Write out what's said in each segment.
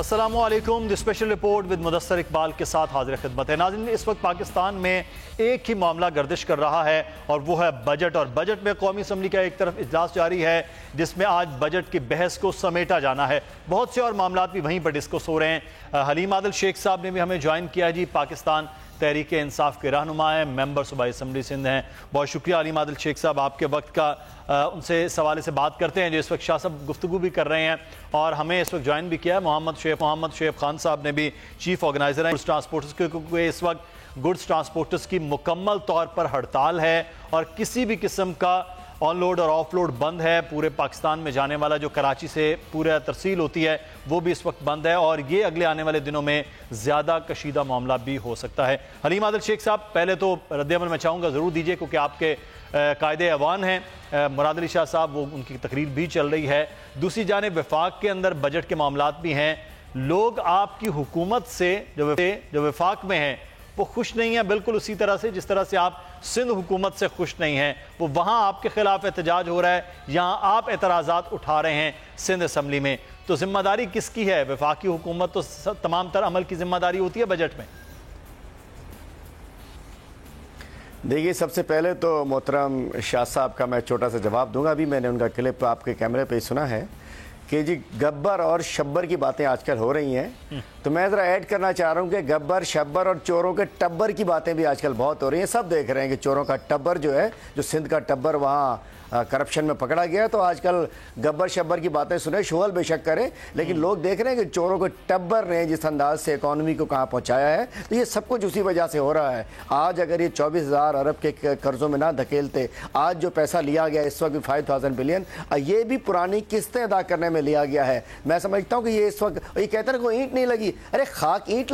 السلام علیکم. The special report with Mudassar Iqbal کے ساتھ حاضر خدمت ہے. ناظرین, اس وقت پاکستان میں ایک ہی معاملہ گردش کر رہا ہے اور وہ ہے بجٹ. اور بجٹ میں قومی اسمبلی کا ایک طرف اجلاس جاری ہے جس میں آج بجٹ کی بحث کو سمیٹا جانا ہے. بہت سے اور معاملات بھی وہیں پر ڈسکس ہو رہے ہیں. حلیم عادل شیخ صاحب نے بھی ہمیں جوائن کیا جی. پاکستان تحریک انصاف کے رہنما ہیں, ممبر صوبائی اسمبلی سندھ ہیں. بہت شکریہ حلیم عادل شیخ صاحب آپ کے وقت کا. ان سے اس حوالے سے بات کرتے ہیں جو اس وقت شاہ صاحب گفتگو بھی کر رہے ہیں اور ہمیں اس وقت جوائن بھی کیا ہے محمد شعیب خان صاحب نے بھی, چیف آرگنائزر ہیں گڈس ٹرانسپورٹرز کے, کیونکہ اس وقت گڈس ٹرانسپورٹرز کی مکمل طور پر ہڑتال ہے اور کسی بھی قسم کا آن لوڈ اور آف لوڈ بند ہے. پورے پاکستان میں جانے والا جو کراچی سے پورا ترسیل ہوتی ہے وہ بھی اس وقت بند ہے اور یہ اگلے آنے والے دنوں میں زیادہ کشیدہ معاملہ بھی ہو سکتا ہے. حلیم عادل شیخ صاحب, پہلے تو رد عمل میں چاہوں گا ضرور دیجئے کیونکہ آپ کے قائد ایوان ہیں مراد علی شاہ صاحب, وہ ان کی تقریر بھی چل رہی ہے. دوسری جانب وفاق کے اندر بجٹ کے معاملات بھی ہیں. لوگ آپ کی حکومت سے جو وفاق میں ہیں وہ خوش نہیں ہیں, بالکل اسی طرح سے جس طرح سے آپ سندھ حکومت سے خوش نہیں ہیں. وہ وہاں آپ کے خلاف احتجاج ہو رہا ہے, یہاں آپ اعتراضات اٹھا رہے ہیں سندھ اسمبلی میں. تو ذمہ داری کس کی ہے؟ وفاقی حکومت تو تمام تر عمل کی ذمہ داری ہوتی ہے بجٹ میں. دیکھیے, سب سے پہلے تو محترم شاہ صاحب کا میں چھوٹا سا جواب دوں گا. ابھی میں نے ان کا کلپ آپ کے کیمرے پہ ہی سنا ہے کہ جی گبر اور شبر کی باتیں آج کل ہو رہی ہیں, تو میں ذرا ایڈ کرنا چاہ رہا ہوں کہ گبر شبر اور چوروں کے ٹبر کی باتیں بھی آج کل بہت ہو رہی ہیں. سب دیکھ رہے ہیں کہ چوروں کا ٹبر جو ہے, جو سندھ کا ٹبر وہاں کرپشن میں پکڑا گیا, تو آج کل گبر شبر کی باتیں سنیں, شغل بے شک کریں, لیکن لوگ دیکھ رہے ہیں کہ چوروں کے ٹبر نے جس انداز سے اکانومی کو کہاں پہنچایا ہے, تو یہ سب کچھ اسی وجہ سے ہو رہا ہے. آج اگر یہ 24,000 ارب کے قرضوں میں نہ دھکیلتے, آج جو پیسہ لیا گیا اس وقت بھی 5,000 بلین, یہ بھی پرانی قسطیں ادا کرنے میں لیا گیا ہے. میں سمجھتا ہوں کہ یہ اس وقت, یہ کہتے ہیں کوئی اینٹ نہیں لگی, ارے خاک اینٹ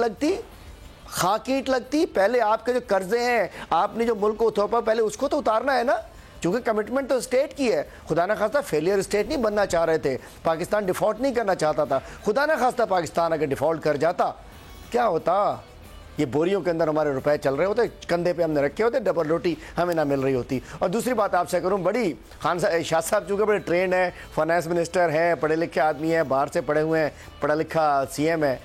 لگتی. پہلے آپ کے جو قرضے ہیں, آپ نے جو ملک کو تھوپا, پہلے اس کو تو اتارنا ہے نا, چونکہ کمٹمنٹ تو اسٹیٹ کی ہے. خدا نہ خواستہ فیلئر اسٹیٹ نہیں بننا چاہ رہے تھے, پاکستان ڈیفالٹ نہیں کرنا چاہتا تھا. خدا نہ خواستہ پاکستان اگر ڈیفالٹ کر جاتا کیا ہوتا؟ یہ بوریوں کے اندر ہمارے روپے چل رہے ہوتے, کندھے پہ ہم نے رکھے ہوتے, ڈبل روٹی ہمیں نہ مل رہی ہوتی. اور دوسری بات آپ سے کروں, بڑی شاہ صاحب چونکہ بڑے ٹرینڈ ہیں, فائنانس منسٹر ہیں, پڑھے لکھے آدمی ہیں, باہر سے پڑھے ہوئے ہیں, پڑھا لکھا سی ایم ہے,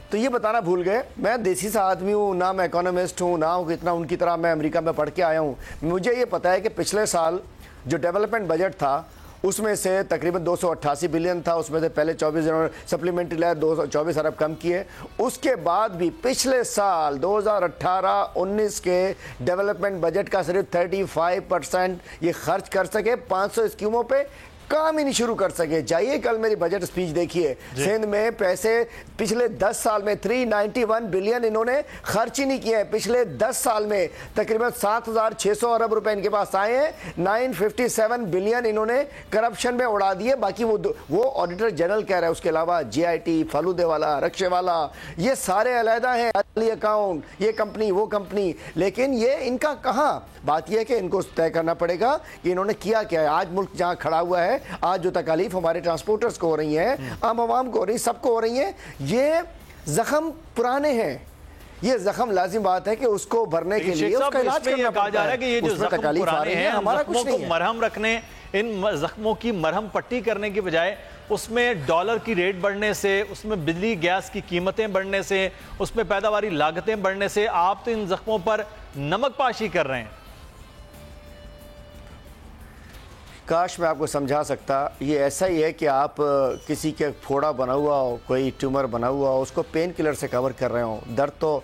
تو یہ بتانا بھول گئے. میں دیسی سا آدمی ہوں, نہ میں اکانومسٹ ہوں, نہ ہوں اتنا ان کی طرح میں امریکہ میں پڑھ کے آیا ہوں. مجھے یہ پتا ہے کہ پچھلے سال جو ڈیولپمنٹ بجٹ تھا اس میں سے تقریباً 288 بلین تھا, اس میں سے پہلے 24 دنوں سپلیمنٹری لائے 224 ارب کم کیے. اس کے بعد بھی پچھلے سال 2018-19 کے ڈیولپمنٹ بجٹ کا صرف 35% یہ خرچ کر سکے, 500 اسکیموں پہ کام ہی نہیں شروع کر سکے. جائیے کل میری بجٹ سپیچ دیکھیے, سندھ میں پیسے پچھلے 10 سال میں 391 بلین انہوں نے خرچ ہی نہیں کیے ہیں. پچھلے 10 سال میں تقریباً 7,600 ارب روپے ان کے پاس آئے ہیں, 957 بلین انہوں نے کرپشن میں اڑا دیے. باقی وہ آڈیٹر جنرل کہہ رہے ہیں, اس کے علاوہ جی آئی ٹی, فالودے والا, رکشے والا, یہ سارے علیحدہ ہیں, علی اکاؤنٹ, یہ کمپنی وہ کمپنی. لیکن یہ ان کا کہاں, بات یہ ہے کہ ان کو طے کرنا پڑے گا کہ انہوں نے کیا کیا ہے. آج ملک جہاں کھڑا ہوا ہے, آج جو تکالیف ہمارے ٹرانسپورٹرز کو ہو رہی ہیں, عام عوام کو ہو رہی ہیں, سب کو ہو رہی ہیں, یہ زخم پرانے ہیں. یہ زخم لازم بات ہے کہ اس کو بھرنے کے لیے اس کا علاج کرنا پڑتا ہے. کہ یہ جو زخم پرانے ہیں, زخموں کو مرہم رکھنے, ان زخموں کی مرہم پٹی کرنے کی بجائے اس میں ڈالر کی ریٹ بڑھنے سے, اس میں بجلی گیس کی قیمتیں بڑھنے سے, اس میں پیداواری لاگتیں بڑھنے سے آپ تو ان زخموں پر نمک پاشی کر رہے ہیں. کاش میں آپ کو سمجھا سکتا. یہ ایسا ہی ہے کہ آپ کسی کے پھوڑا بنا ہوا ہو, کوئی ٹیومر بنا ہوا ہو, اس کو پین کلر سے کور کر رہے ہوں. درد تو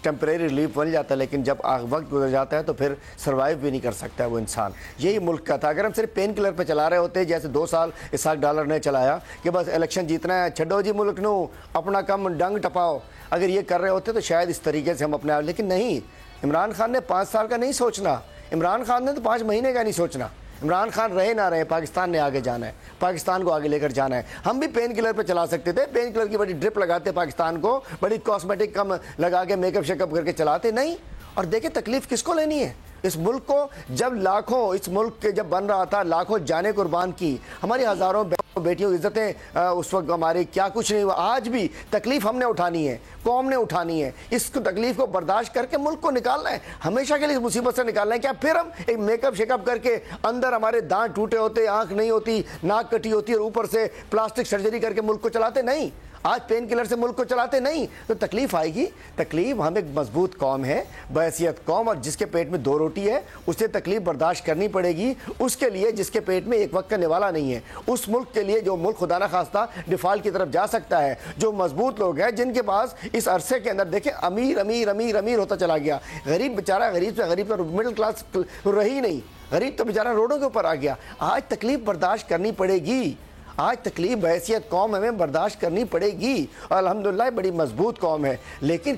ٹیمپریری ریلیف بن جاتا ہے, لیکن جب وقت گزر جاتا ہے تو پھر سروائیو بھی نہیں کر سکتا ہے وہ انسان. یہی ملک کا تھا. اگر ہم صرف پین کلر پہ چلا رہے ہوتے جیسے 2 سال اسحاق ڈالر نے چلایا کہ بس الیکشن جیتنا ہے, چھڈو جی ملک نو, اپنا کم ڈنگ ٹپاؤ, اگر یہ کر رہے ہوتے تو شاید اس طریقے سے ہم اپنے آپ, لیکن نہیں. عمران خان نے 5 سال کا نہیں سوچنا, عمران خان نے تو 5 مہینے کا نہیں سوچنا. عمران خان رہے نہ رہے, پاکستان نے آگے جانا ہے, پاکستان کو آگے لے کر جانا ہے. ہم بھی پین کلر پہ چلا سکتے تھے, پین کلر کی بڑی ڈرپ لگاتے پاکستان کو, بڑی کاسمیٹک کم لگا کے میک اپ شیک اپ کر کے چلاتے نہیں. اور دیکھیں تکلیف کس کو لینی ہے اس ملک کو, جب لاکھوں, اس ملک کے جب بن رہا تھا لاکھوں جانیں قربان کی, ہماری ہزاروں بیٹیوں عزتیں اس وقت ہماری کیا کچھ نہیں ہوا. آج بھی تکلیف ہم نے اٹھانی ہے, قوم نے اٹھانی ہے. اس تکلیف کو برداشت کر کے ملک کو نکالنا ہے, ہمیشہ کے لیے اس مصیبت سے نکالنا ہے. کیا پھر ہم ایک میک اپ شیک اپ کر کے اندر ہمارے دانت ٹوٹے ہوتے, آنکھ نہیں ہوتی, ناک کٹی ہوتی اور اوپر سے پلاسٹک سرجری کر کے ملک کو چلاتے؟ نہیں. آج پین کلر سے ملک کو چلاتے نہیں تو تکلیف آئے گی. تکلیف، ہم ایک مضبوط قوم ہے، بحیثیت قوم، اور جس کے پیٹ میں 2 روٹی ہے اسے تکلیف برداشت کرنی پڑے گی. اس کے لیے جس کے پیٹ میں ایک وقت کا نوالا نہیں ہے، اس ملک کے لیے جو ملک خدا نہ خواستہ ڈیفالٹ کی طرف جا سکتا ہے، جو مضبوط لوگ ہیں جن کے پاس اس عرصے کے اندر دیکھیں امیر امیر امیر امیر ہوتا چلا گیا، غریب بیچارہ غریب تو مڈل کلاس رہی نہیں، غریب تو بیچارہ روڈوں کے اوپر آ گیا. آج تکلیف برداشت کرنی پڑے گی، آج تکلیف بحیثیت قوم ہمیں برداشت کرنی پڑے گی. اور الحمدللہ بڑی مضبوط قوم ہے، لیکن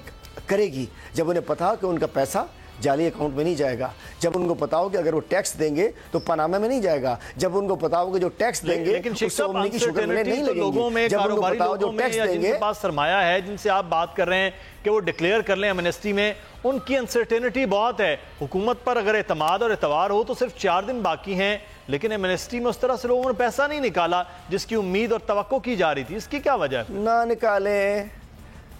کرے گی جب انہیں پتا ہو کہ ان کا پیسہ جعلی اکاؤنٹ میں نہیں جائے گا، جب ان کو پتا ہو کہ اگر وہ ٹیکس دیں گے تو پاناما میں نہیں جائے گا، جب ان کو پتا ہو کہ جو ٹیکس دیں گے اس سے امنی کی شکر ملے نہیں لگیں گی، جب ان کو پتا ہو جو ٹیکس دیں گے. جن کے پاس سرمایہ ہے، جن سے آپ بات کر رہے ہیں کہ وہ ڈکلیئر کر لیں ایمنسٹی میں، ان کی انسرٹینٹی بہت ہے. حکومت پر اگر اعتماد اور اعتبار ہو تو صرف 4 دن باقی ہیں، لیکن ایمنسٹی میں اس طرح سے لوگوں نے پیسہ نہیں نکالا جس کی امید اور توقع کی جا رہی تھی. اس کی کیا وجہ ہے؟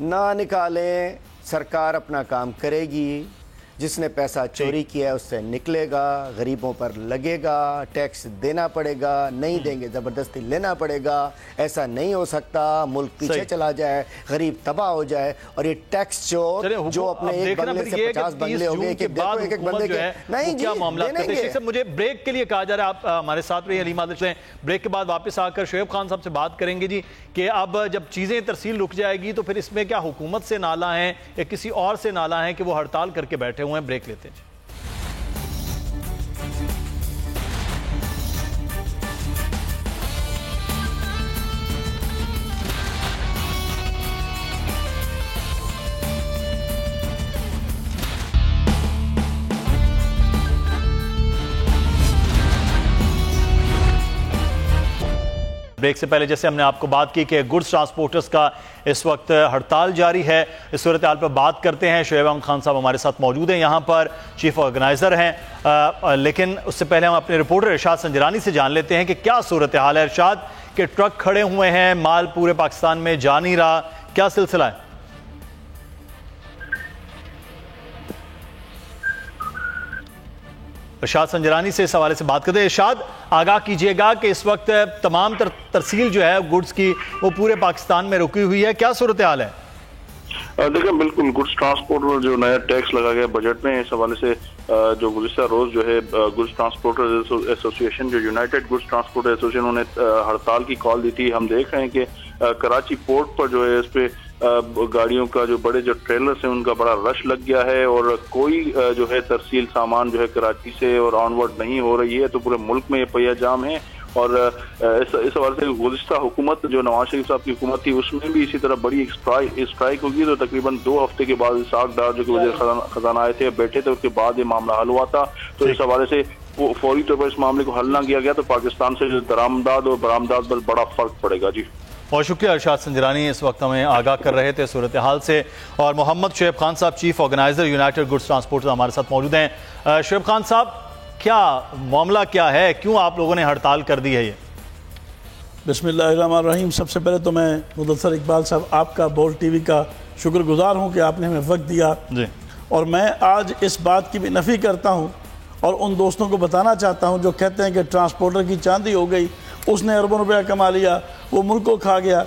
نہ نکالیں، سرکار اپنا کام کرے گی. جس نے پیسہ چوری کیا ہے اس سے نکلے گا، غریبوں پر لگے گا، ٹیکس دینا پڑے گا، نہیں دیں گے زبردستی لینا پڑے گا. ایسا نہیں ہو سکتا ملک پیچھے چلا جائے، غریب تباہ ہو جائے. اور یہ ٹیکس جو اپنے ایک بنگلے سے 50 بنگلے ہو گئے کہ دیکھو ایک بندے کے نہیں جی دینے گے. مجھے بریک کے لیے کہا جا رہا ہے، آپ ہمارے ساتھ رہیے علیم عادل سے. بریک کے بعد واپس آ کر شعیب خان صاحب سے بات کریں گے جی کہ اب جب چیزیں ترسیل رک جائے گی تو پھر اس میں کیا حکومت سے نالا ہیں یا کسی اور سے نالا ہیں کہ وہ ہڑتال کر کے بیٹھے ہوئے ہیں. بریک لیتے ہیں. بریک سے پہلے جیسے ہم نے آپ کو بات کی کہ گڈز ٹرانسپورٹرز کا اس وقت ہڑتال جاری ہے، اس صورتحال پر بات کرتے ہیں. شعیب احمد خان صاحب ہمارے ساتھ موجود ہیں، یہاں پر چیف آرگنائزر ہیں. لیکن اس سے پہلے ہم اپنے رپورٹر ارشاد سنجرانی سے جان لیتے ہیں کہ کیا صورتحال ہے. ارشاد، کہ ٹرک کھڑے ہوئے ہیں، مال پورے پاکستان میں جا نہیں رہا، کیا سلسلہ ہے؟ ارشاد سنجرانی سے اس حوالے سے بات کرتے ہیں. ارشاد، آگاہ کیجئے گا کہ اس وقت تمام ترسیل جو ہے گڈز کی وہ پورے پاکستان میں رکی ہوئی ہے، کیا صورتحال ہے؟ دیکھیں بالکل گڈز ٹرانسپورٹ پر جو نیا ٹیکس لگا گیا بجٹ میں، اس حوالے سے جو گزشتہ روز جو ہے گڈز ٹرانسپورٹر ایسوسیشن جو یونائٹڈ گڈز ٹرانسپورٹر ایسوسیشن انہوں نے ہڑتال کی کال دی تھی. ہم دیکھ رہے ہیں کہ کراچی پورٹ پر جو ہے اس پہ گاڑیوں کا جو بڑے جو ٹریلرز ہیں ان کا بڑا رش لگ گیا ہے اور کوئی جو ہے ترسیل سامان جو ہے کراچی سے اور آن ورڈ نہیں ہو رہی ہے. تو پورے ملک میں یہ پہیہ جام ہے. اور اس حوالے سے گزشتہ حکومت جو نواز شریف صاحب کی حکومت تھی اس میں بھی اسی طرح بڑی اسٹرائک ہوگی. تو تقریباً 2 ہفتے کے بعد اسحاق ڈار جو کہ وزیر خزانہ آئے تھے بیٹھے تھے، اس کے بعد یہ معاملہ حل ہوا تھا. تو اس حوالے سے فوری طور پر اس معاملے کو حل نہ کیا گیا تو پاکستان سے جو درآمدات اور برآمدات پر بڑا فرق پڑے گا. جی بہت شکریہ ارشاد سنجرانی، اس وقت ہمیں آگاہ کر رہے تھے صورتحال سے. اور محمد شعیب خان صاحب، chief organiser united goods transporter ہمارے ساتھ موجود ہیں. شعیب خان صاحب، کیا معاملہ کیا ہے، کیوں آپ لوگوں نے ہڑتال کر دی ہے؟ یہ بسم اللہ الرحمن الرحیم. سب سے پہلے تو میں مدثر اقبال صاحب آپ کا بول ٹی وی کا شکر گزار ہوں کہ آپ نے ہمیں وقت دیا جی. اور میں آج اس بات کی بھی نفی کرتا ہوں اور ان دوستوں کو بتانا چاہتا ہوں جو کہتے ہیں کہ ٹرانسپورٹر کی چاندی ہو گئی، اس نے اربوں روپیہ کما لیا، وہ ملک کو کھا گیا.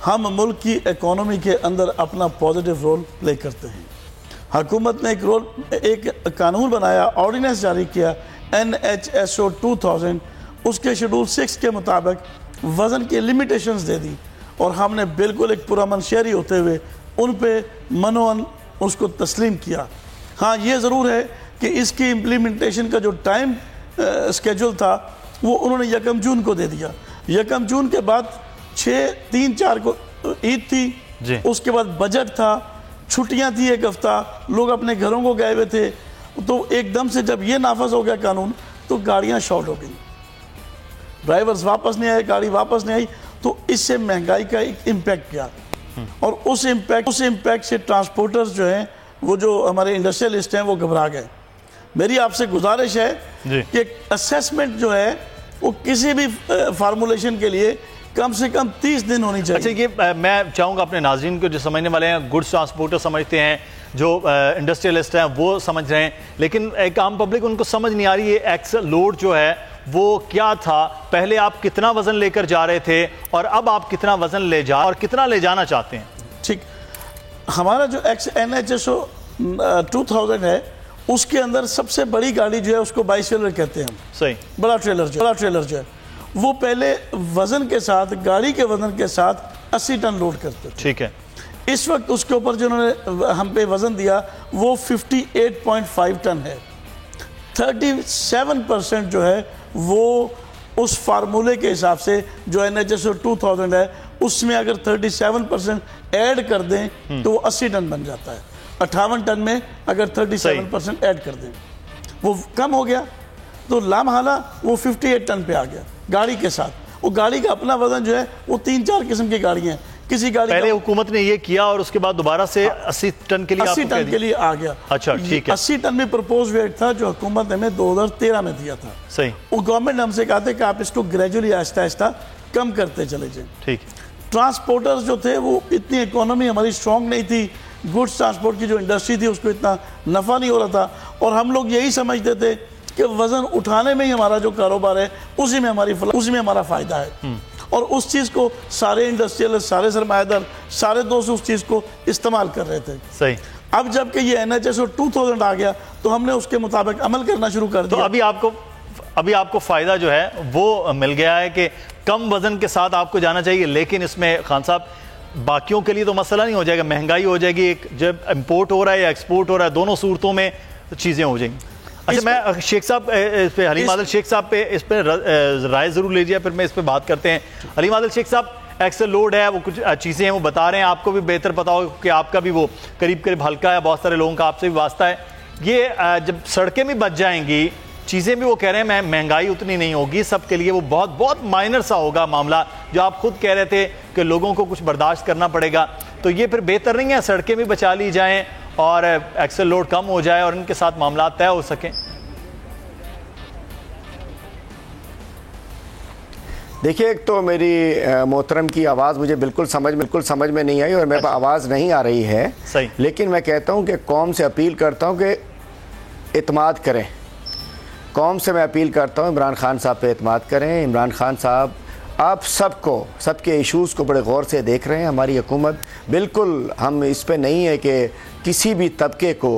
ہم ملک کی اکانومی کے اندر اپنا پازیٹیو رول پلے کرتے ہیں. حکومت نے ایک قانون بنایا، آرڈیننس جاری کیا NHSO 2000، اس کے شیڈول 6 کے مطابق وزن کی لیمیٹیشنز دے دی اور ہم نے بالکل ایک پرامن شہری ہوتے ہوئے ان پہ منوان اس کو تسلیم کیا. ہاں یہ ضرور ہے کہ اس کی امپلیمنٹیشن کا جو ٹائم اسکیجول تھا وہ انہوں نے 1 جون کو دے دیا. 1 جون کے بعد 3-4 کو عید تھی جی. اس کے بعد بجٹ تھا، چھٹیاں تھی 1 ہفتہ، لوگ اپنے گھروں کو گئے ہوئے تھے. تو ایک دم سے جب یہ نافذ ہو گیا قانون تو گاڑیاں شارٹ ہو گئیں، ڈرائیورز واپس نہیں آئے، گاڑی واپس نہیں آئی. تو اس سے مہنگائی کا ایک امپیکٹ کیا اور اس امپیکٹ سے ٹرانسپورٹرز جو ہیں وہ جو ہمارے انڈسٹریلسٹ ہیں وہ گھبرا گئے. میری آپ سے گزارش ہے کہ اسیسمنٹ جو ہے وہ کسی بھی فارمولیشن کے لیے کم سے کم 30 دن ہونی چاہیے. اچھا، یہ میں چاہوں گا اپنے ناظرین کو جو سمجھنے والے ہیں، گڈز ٹرانسپورٹر سمجھتے ہیں، جو انڈسٹریلسٹ ہیں وہ سمجھ رہے ہیں، لیکن ایک عام پبلک ان کو سمجھ نہیں آ رہی ہے ایکسل لوڈ جو ہے وہ کیا تھا؟ پہلے آپ کتنا وزن لے کر جا رہے تھے اور اب آپ کتنا وزن لے جا اور کتنا لے جانا چاہتے ہیں؟ ٹھیک، ہمارا جو NHSO 2000 ہے اس کے اندر سب سے بڑی گاڑی جو ہے اس کو 22 ویلر کہتے ہیں ہم. صحیح. بڑا ٹریلر جو ہے وہ پہلے وزن کے ساتھ، گاڑی کے وزن کے ساتھ 80 ٹن لوڈ کرتے تھے. ٹھیک ہے. اس وقت اس کے اوپر جنہوں نے ہم پہ وزن دیا وہ 58.5 ٹن ہے. 37% جو ہے وہ اس فارمولے کے حساب سے جو NHSO 2000 ہے اس میں اگر 37% ایڈ کر دیں تو وہ 80 ٹن بن جاتا ہے. 58 ٹن میں اگر 37% ایڈ کر دیں وہ کم ہو گیا تو لامحالہ وہ 58 ٹن پہ آ گیا گاڑی کے ساتھ. وہ گاڑی کا اپنا وزن جو ہے وہ 3-4 قسم کی گاڑیاں ہیں. کسی گاڑی پہلے حکومت نے یہ کیا اور اس کے بعد دوبارہ سے 80 ٹن کے لیے 80 ٹن کے لیے آ گیا. اچھا ٹھیک ہے. 80 ٹن میں پرپوز ویٹ تھا جو حکومت نے 2013 میں دیا تھا. صحیح. وہ گورنمنٹ نے ہم سے کہا تھا کہ آپ اس کو گریجولی آہستہ آہستہ کم کرتے چلے جائیں. ٹھیک. ٹرانسپورٹرز جو تھے وہ اتنی اکانومی ہماری سٹرونگ نہیں تھی. گڈس ٹرانسپورٹ کی جو انڈسٹری تھی اس کو اتنا نفع نہیں ہو رہا تھا اور ہم لوگ یہی سمجھتے تھے کہ وزن اٹھانے میں ہی ہمارا جو کاروبار ہے اسی میں ہمارا فائدہ ہے. اور اس چیز کو سارے انڈسٹریل، سارے سرمایہ دار، سارے دوست اس چیز کو استعمال کر رہے تھے. صحیح. اب جب کہ یہ NHSO 2000 آ گیا تو ہم نے اس کے مطابق عمل کرنا شروع کر دیا. تو ابھی آپ کو فائدہ جو ہے وہ مل گیا ہے کہ کم وزن کے ساتھ آپ کو جانا چاہیے. لیکن اس میں خان صاحب باقیوں کے لیے تو مسئلہ نہیں ہو جائے گا، مہنگائی ہو جائے گی. جب امپورٹ ہو رہا ہے یا ایکسپورٹ ہو رہا ہے دونوں صورتوں میں چیزیں ہو جائیں گی. اچھا میں شیخ صاحب اس پہ حلیم عادل شیخ صاحب پہ اس پہ رائے ضرور لیجیے پھر میں اس پہ بات کرتے ہیں. حلیم عادل شیخ صاحب ایکسل لوڈ ہے، وہ کچھ چیزیں ہیں وہ بتا رہے ہیں، آپ کو بھی بہتر پتا ہو کہ آپ کا بھی وہ قریب ہلکا ہے، بہت سارے لوگوں کا آپ سے بھی واسطہ ہے. یہ جب سڑکیں بھی بچ جائیں گی، چیزیں بھی وہ کہہ رہے ہیں مہنگائی اتنی نہیں ہوگی، سب کے لیے وہ بہت بہت مائنر سا ہوگا معاملہ جو آپ خود کہہ رہے تھے کہ لوگوں کو کچھ برداشت کرنا پڑے گا. تو یہ پھر بہتر نہیں ہے سڑکیں بھی بچا لی جائیں اور ایکسل لوڈ کم ہو جائے اور ان کے ساتھ معاملات طے ہو سکیں؟ دیکھیے ایک تو میری محترم کی آواز مجھے بالکل سمجھ میں نہیں آئی اور میرے پاس آواز نہیں آ رہی ہے. صحیح. لیکن میں کہتا ہوں کہ قوم سے اپیل کرتا ہوں کہ اعتماد کریں. قوم سے میں اپیل کرتا ہوں عمران خان صاحب پہ اعتماد کریں. عمران خان صاحب آپ سب کے ایشوز کو بڑے غور سے دیکھ رہے ہیں. ہماری حکومت بالکل ہم اس پہ نہیں ہے کہ کسی بھی طبقے کو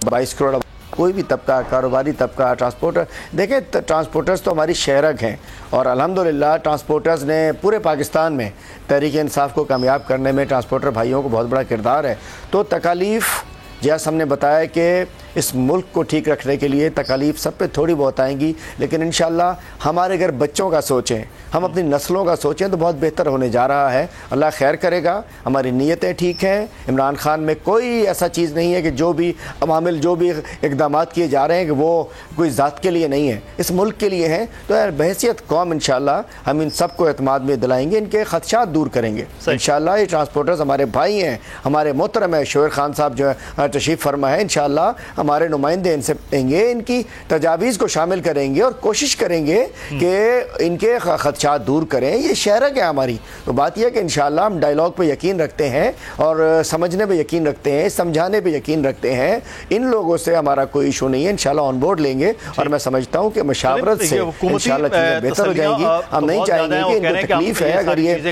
22 کروڑ کوئی بھی طبقہ، کاروباری طبقہ، ٹرانسپورٹر، دیکھیں ٹرانسپورٹرز تو ہماری شہرگ ہیں اور الحمدللہ ٹرانسپورٹرز نے پورے پاکستان میں تحریک انصاف کو کامیاب کرنے میں ٹرانسپورٹر بھائیوں کو بہت بڑا کردار ہے. تو تکالیف جیسا ہم نے بتایا کہ اس ملک کو ٹھیک رکھنے کے لیے تکالیف سب پہ تھوڑی بہت آئیں گی، لیکن انشاءاللہ ہمارے اگر بچوں کا سوچیں، ہم اپنی نسلوں کا سوچیں تو بہت بہتر ہونے جا رہا ہے. اللہ خیر کرے گا. ہماری نیتیں ٹھیک ہیں. عمران خان میں کوئی ایسا چیز نہیں ہے کہ جو بھی عوامل، جو بھی اقدامات کیے جا رہے ہیں کہ وہ کوئی ذات کے لیے نہیں ہے، اس ملک کے لیے ہیں. تو بحیثیت قوم انشاءاللہ ہم ان سب کو اعتماد میں دلائیں گے، ان کے خدشات دور کریں گے انشاءاللہ. یہ ٹرانسپورٹرز ہمارے بھائی ہیں، ہمارے محترم ہے شعیب خان صاحب جو ہے تشریف فرما ہے. انشاءاللہ ہمارے نمائندے ان سے پڑھیں گے، ان کی تجاویز کو شامل کریں گے اور کوشش کریں گے کہ ان کے خدشات دور کریں. یہ شہرک ہے ہماری. تو بات یہ ہے کہ انشاءاللہ ہم ڈائیلاگ پہ یقین رکھتے ہیں اور سمجھنے پہ یقین رکھتے ہیں، سمجھانے پہ یقین رکھتے ہیں. ان لوگوں سے ہمارا کوئی ایشو نہیں ہے. انشاءاللہ آن بورڈ لیں گے اور میں سمجھتا ہوں کہ مشاورت سے انشاءاللہ چیزیں بہتر ہو جائیں گی. ہم نہیں چاہیں گے کہ ان کو تکلیف ہے اگر یہ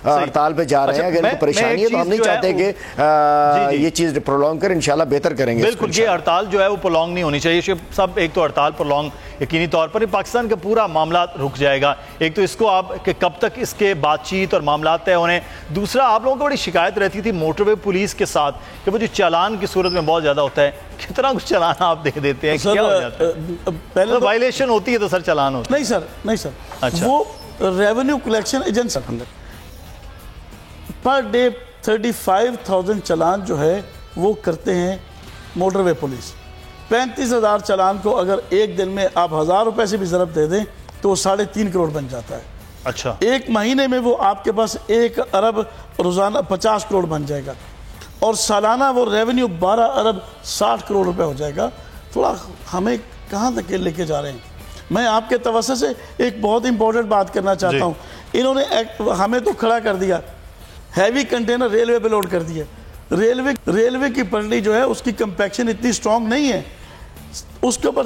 ہڑتال پہ جا رہے ہیں، اگر ان کو پریشانی ہے تو ہم نہیں چاہتے کہ یہ چیز پرولونگ کر. انشاءاللہ بہتر کریں گے. بالکل یہ ہڑتال جو ہے وہ پرولونگ نہیں ہونی چاہیے. سب ایک تو ہڑتال پرولونگ یقینی طور پر پاکستان کا پورا معاملہ رک جائے گا. ایک تو اس کو آپ کہ کب تک اس کے بات چیت اور معاملات طے ہونے. دوسرا آپ لوگوں کو بڑی شکایت رہتی تھی موٹر وے پولیس کے ساتھ کہ وہ جو چالان کی صورت میں بہت زیادہ ہوتا ہے. کتنا کچھ چالان آپ دے دیتے ہیں؟ کیا ہو جاتا ہے؟ پہلے وائلیشن ہوتی ہے تو سر چالان ہوتا ہے. نہیں سر اچھا. وہ revenue collection agent per day 35,000 چالان جو ہے وہ کرتے ہیں موٹر وے پولیس. 35,000 چالان کو اگر ایک دن میں آپ 1,000 روپے سے بھی ضرب دے دیں تو وہ 3.5 کروڑ بن جاتا ہے. اچھا. ایک مہینے میں وہ آپ کے پاس 1 ارب روزانہ 50 کروڑ بن جائے گا اور سالانہ وہ ریونیو 12 ارب 60 کروڑ روپے ہو جائے گا. تھوڑا ہمیں کہاں تک لے کے جا رہے ہیں؟ میں آپ کے توسط سے ایک بہت امپورٹنٹ بات کرنا چاہتا ہوں. انہوں نے ہمیں تو کھڑا کر دیا، ہیوی کنٹینر ریلوے پہ لوڈ کر دیا. ریلوے کی پٹڑی جو ہے اس کی کمپیکشن اتنی سٹرونگ نہیں ہے. اس کے اوپر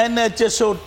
NHSO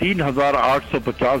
3850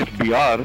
SBR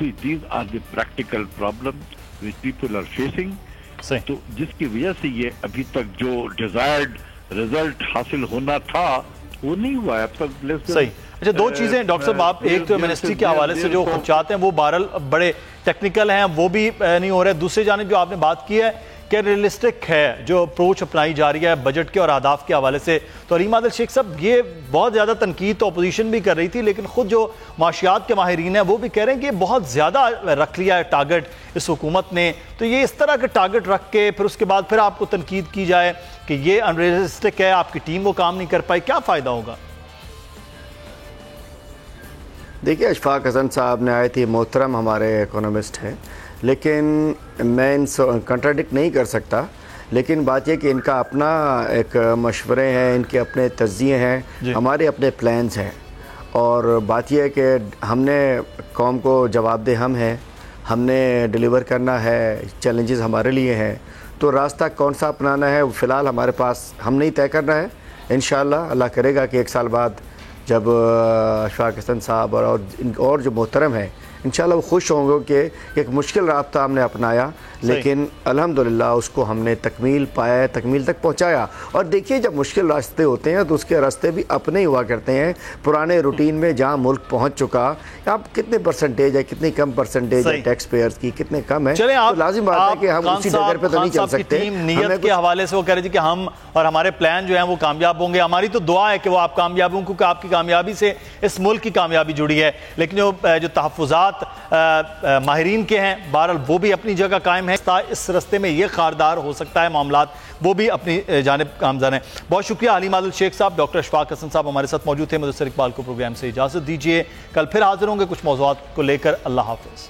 these are the practical problem which people are facing. صحیح. تو جس کی وجہ سے یہ ابھی تک جو ڈیزائرڈ رزلٹ حاصل ہونا تھا وہ نہیں ہوا ہے اب تک. صحیح. اچھا دو چیزیں ڈاکٹر صاحب آپ، ایک تو منسٹری کے حوالے سے جو خدشات ہیں وہ بہرحال بڑے ٹیکنیکل ہیں، وہ بھی نہیں ہو رہے. دوسری جانب جو آپ نے بات کی ہے کہ ریئلسٹک ہے جو اپروچ اپنائی جا رہی ہے بجٹ کے اور اہداف کے حوالے سے، تو علیم عادل شیخ صاحب یہ بہت زیادہ تنقید تو اپوزیشن بھی کر رہی تھی، لیکن خود جو معاشیات کے ماہرین ہیں وہ بھی کہہ رہے ہیں کہ یہ بہت زیادہ رکھ لیا ہے ٹارگٹ اس حکومت نے. تو یہ اس طرح کے ٹارگٹ رکھ کے پھر اس کے بعد پھر آپ کو تنقید کی جائے کہ یہ انریلسٹک ہے، آپ کی ٹیم وہ کام نہیں کر پائی، کیا فائدہ ہوگا؟ دیکھیے اشفاق حسن صاحب نے آئے تھے، محترم ہمارے اکونومسٹ ہیں، لیکن میں ان سے کنٹراڈکٹ نہیں کر سکتا. لیکن بات یہ کہ ان کا اپنا ایک مشورے ہیں، ان کے اپنے تجزیے ہیں، ہمارے اپنے پلانز ہیں. اور بات یہ ہے کہ ہم نے قوم کو جواب دہ ہم ہیں، ہم نے ڈیلیور کرنا ہے، چیلنجز ہمارے لیے ہیں. تو راستہ کون سا اپنانا ہے فی الحال ہمارے پاس ہم نہیں طے کرنا ہے. انشاءاللہ اللہ کرے گا کہ 1 سال بعد جب اشفاق حسن صاحب اور جو محترم ہیں انشاءاللہ وہ خوش ہوں گے کہ ایک مشکل رابطہ ہم نے اپنایا، لیکن الحمدللہ اس کو ہم نے تکمیل پایا، تکمیل تک پہنچایا. اور دیکھیے جب مشکل راستے ہوتے ہیں تو اس کے راستے بھی اپنے ہی ہوا کرتے ہیں. پرانے روٹین میں جہاں ملک پہنچ چکا، اب کتنے پرسنٹیج ہے، کتنی کم پرسنٹیج ہے ٹیکس پیئرز کی، کتنے کم ہے، تو لازم بات ہے کہ ہم اسی جگہ پہ تو نہیں چل سکتے. نیت کے حوالے سے وہ کہہ رہے تھے کہ ہم اور ہمارے پلان جو ہیں وہ کامیاب ہوں گے. ہماری تو دعا ہے کہ وہ آپ کامیاب ہوں، کیونکہ آپ کی کامیابی سے اس ملک کی کامیابی جڑی ہے. لیکن جو تحفظات ماہرین کے ہیں بہرحال وہ بھی اپنی جگہ قائم ہیں. اس رستے میں یہ خاردار ہو سکتا ہے معاملات، وہ بھی اپنی جانب گامزن ہیں. بہت شکریہ علیم عادل شیخ صاحب. ڈاکٹر اشفاق حسن صاحب ہمارے ساتھ موجود تھے. مدثر اقبال کو پروگرام سے اجازت دیجیے، کل پھر حاضر ہوں گے کچھ موضوعات کو لے کر. اللہ حافظ.